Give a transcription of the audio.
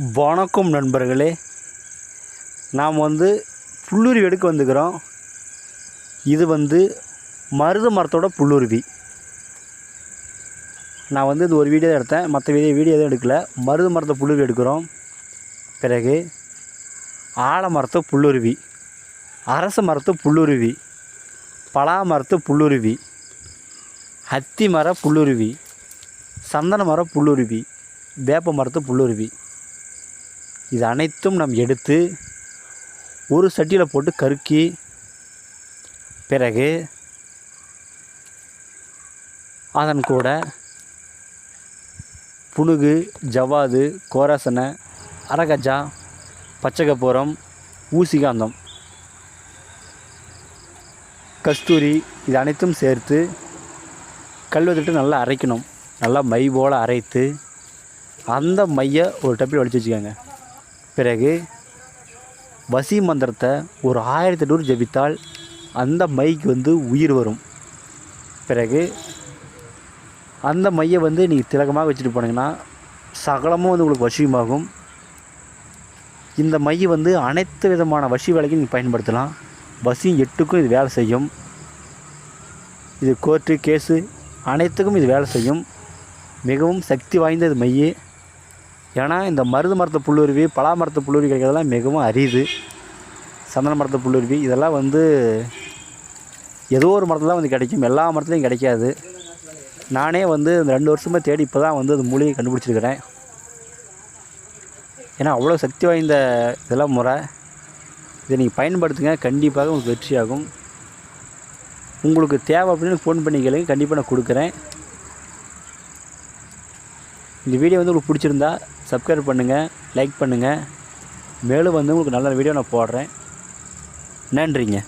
வணக்கம் நண்பர்களே, நாம் புல்லுருவி எடுக்க வந்துக்கிறோம். இது மருத மரத்தோட புல்லுருவி. நான் இது ஒரு வீடியோ தான் எடுத்தேன், மற்ற வீடியோ எதுவும் எடுக்கல. மருத மரத்தை புல்லுருவி எடுக்கிறோம். பிறகு ஆலமரத்தை புல்லுருவி, அரச மரத்தை புல்லுருவி, பலா மரத்தை புல்லுருவி, அத்தி மர புல்லுருவி, சந்தன மர புல்லுருவி, வேப்ப மரத்தை புல்லுருவி. இது அனைத்தும் நாம் எடுத்து ஒரு சட்டியில் போட்டு கருக்கி, பிறகு அதன் கூட புனுகு, ஜவ்வாது, கோராசனை, அரகஜா, பச்சைக்கற்பூரம், ஊசிகாந்தம், கஸ்தூரி இது அனைத்தும் சேர்த்து கல்வெட்டு நல்லா அரைக்கணும். நல்லா மை போல் அரைத்து அந்த மையை ஒரு டப்பில் வடித்து வச்சுக்கோங்க. பிறகு வசி மந்திரத்தை ஒரு 1008 ஜபித்தால் அந்த மைக்கு உயிர் வரும். பிறகு அந்த மையை நீங்கள் திலகமாக வச்சுட்டு போனீங்கன்னா சகலமும் உங்களுக்கு வசியமாகும். இந்த மையை அனைத்து விதமான வசி வேலைக்கும் நீங்கள் பயன்படுத்தலாம். வசியம் 8க்கும் இது வேலை செய்யும். இது கோர்ட்டு கேஸு அனைத்துக்கும் இது வேலை செய்யும். மிகவும் சக்தி வாய்ந்த இது மைய. ஏன்னா இந்த மருது மரத்தை புல்லுருவி, பலா மரத்தை புல்லுருவி கிடைக்கிறதெல்லாம் மிகவும் அரிது. சந்தன மரத்தை புல்லுருவி இதெல்லாம் ஏதோ ஒரு மரத்தில் தான் கிடைக்கும், எல்லா மரத்துலையும் கிடைக்காது. நானே இந்த 2 வருஷமாக தேடி இப்போ தான் அது மூலிகை கண்டுபிடிச்சிருக்கிறேன். ஏன்னா அவ்வளோ சக்தி வாய்ந்த இதெல்லாம் முறை. இதை நீங்கள் பயன்படுத்துங்க, கண்டிப்பாக உங்களுக்கு வெற்றியாகும். உங்களுக்கு தேவை அப்படின்னு ஃபோன் பண்ணி கேளுங்க, கண்டிப்பாக நான் கொடுக்குறேன். இந்த வீடியோ உங்களுக்கு பிடிச்சிருந்தா சப்ஸ்கிரைப் பண்ணுங்கள், லைக் பண்ணுங்கள். மேலும் உங்களுக்கு நல்ல வீடியோ நான் போடுறேன். நன்றிங்க.